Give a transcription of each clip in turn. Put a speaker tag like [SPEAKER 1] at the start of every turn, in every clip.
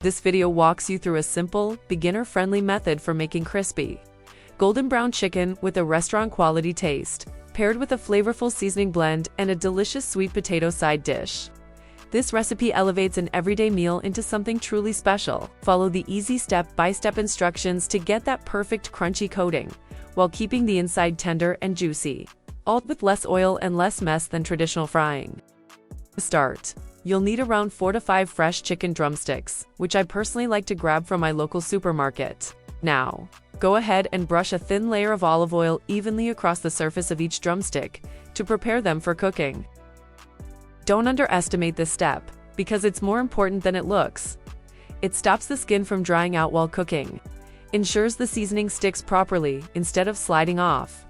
[SPEAKER 1] This video walks you through a simple, beginner-friendly method for making crispy, golden brown chicken with a restaurant-quality taste, paired with a flavorful seasoning blend and a delicious sweet potato side dish. This recipe elevates an everyday meal into something truly special. Follow the easy step-by-step instructions to get that perfect crunchy coating, while keeping the inside tender and juicy, all with less oil and less mess than traditional frying. To start, you'll need around 4 to 5 fresh chicken drumsticks, which I personally like to grab from my local supermarket. Now, go ahead and brush a thin layer of olive oil evenly across the surface of each drumstick to prepare them for cooking. Don't underestimate this step, because it's more important than it looks. It stops the skin from drying out while cooking, ensures the seasoning sticks properly instead of sliding off,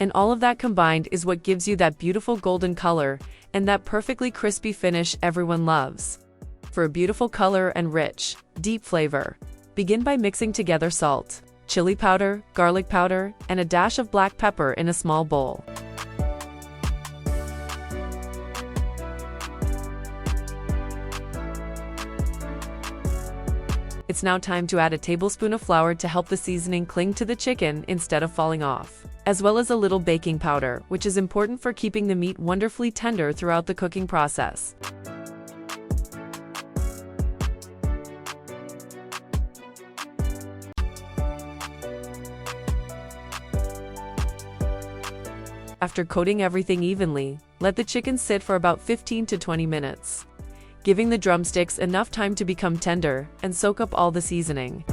[SPEAKER 1] and all of that combined is what gives you that beautiful golden color and that perfectly crispy finish everyone loves. For a beautiful color and rich, deep flavor, begin by mixing together salt, chili powder, garlic powder, and a dash of black pepper in a small bowl. It's now time to add a tablespoon of flour to help the seasoning cling to the chicken instead of falling off, as well as a little baking powder, which is important for keeping the meat wonderfully tender throughout the cooking process. After coating everything evenly, let the chicken sit for about 15 to 20 minutes, giving the drumsticks enough time to become tender and soak up all the seasoning.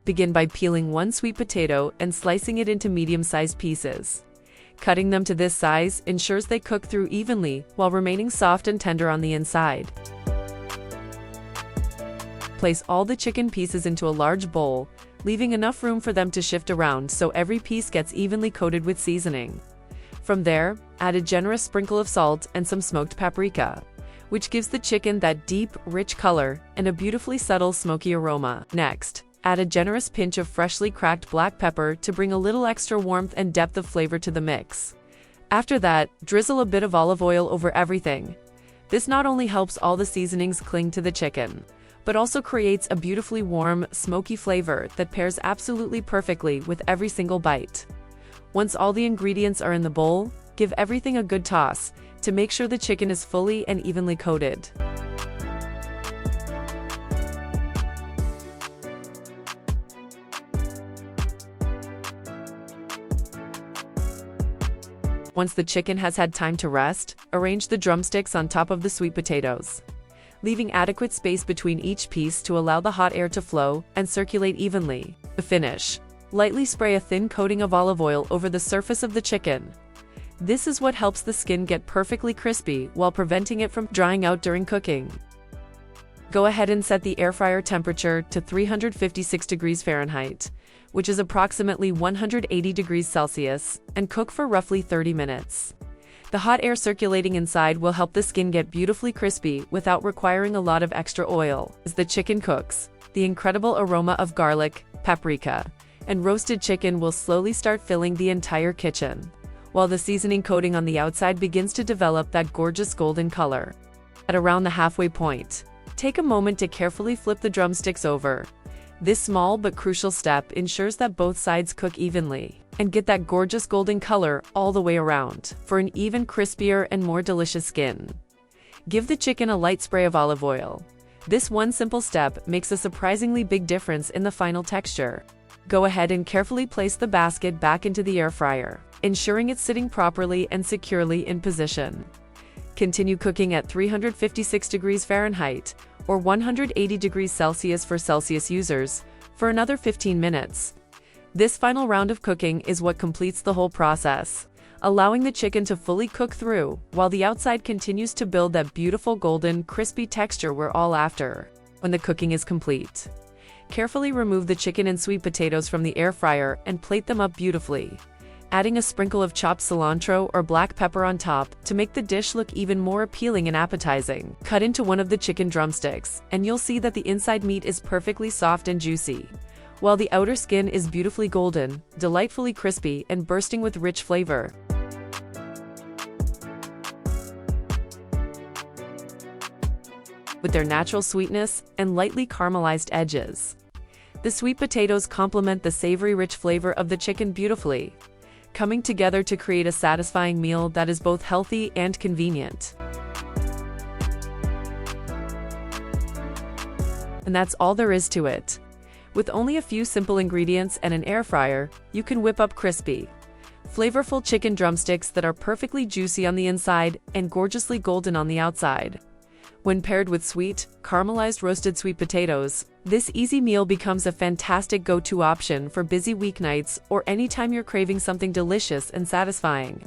[SPEAKER 1] Begin by peeling 1 sweet potato and slicing it into medium-sized pieces. Cutting them to this size ensures they cook through evenly while remaining soft and tender on the inside. Place all the chicken pieces into a large bowl, leaving enough room for them to shift around so every piece gets evenly coated with seasoning. From there, add a generous sprinkle of salt and some smoked paprika, which gives the chicken that deep, rich color and a beautifully subtle smoky aroma. Next, add a generous pinch of freshly cracked black pepper to bring a little extra warmth and depth of flavor to the mix. After that, drizzle a bit of olive oil over everything. This not only helps all the seasonings cling to the chicken, but also creates a beautifully warm, smoky flavor that pairs absolutely perfectly with every single bite. Once all the ingredients are in the bowl, give everything a good toss to make sure the chicken is fully and evenly coated. Once the chicken has had time to rest, arrange the drumsticks on top of the sweet potatoes, leaving adequate space between each piece to allow the hot air to flow and circulate evenly. To finish, lightly spray a thin coating of olive oil over the surface of the chicken. This is what helps the skin get perfectly crispy while preventing it from drying out during cooking. Go ahead and set the air fryer temperature to 356 degrees Fahrenheit, which is approximately 180 degrees Celsius, and cook for roughly 30 minutes. The hot air circulating inside will help the skin get beautifully crispy without requiring a lot of extra oil. As the chicken cooks, the incredible aroma of garlic, paprika, and roasted chicken will slowly start filling the entire kitchen, while the seasoning coating on the outside begins to develop that gorgeous golden color. At around the halfway point, take a moment to carefully flip the drumsticks over. This small but crucial step ensures that both sides cook evenly and get that gorgeous golden color all the way around for an even crispier and more delicious skin. Give the chicken a light spray of olive oil. This one simple step makes a surprisingly big difference in the final texture. Go ahead and carefully place the basket back into the air fryer, ensuring it's sitting properly and securely in position. Continue cooking at 356 degrees Fahrenheit or 180 degrees Celsius for Celsius users for another 15 minutes. This final round of cooking is what completes the whole process, allowing the chicken to fully cook through, while the outside continues to build that beautiful golden, crispy texture we're all after. When the cooking is complete, carefully remove the chicken and sweet potatoes from the air fryer and plate them up beautifully, adding a sprinkle of chopped cilantro or black pepper on top to make the dish look even more appealing and appetizing. Cut into one of the chicken drumsticks, and you'll see that the inside meat is perfectly soft and juicy, while the outer skin is beautifully golden, delightfully crispy, and bursting with rich flavor. With their natural sweetness and lightly caramelized edges, the sweet potatoes complement the savory rich flavor of the chicken beautifully, coming together to create a satisfying meal that is both healthy and convenient. And that's all there is to it. With only a few simple ingredients and an air fryer, you can whip up crispy, flavorful chicken drumsticks that are perfectly juicy on the inside and gorgeously golden on the outside. When paired with sweet, caramelized roasted sweet potatoes, this easy meal becomes a fantastic go-to option for busy weeknights or anytime you're craving something delicious and satisfying.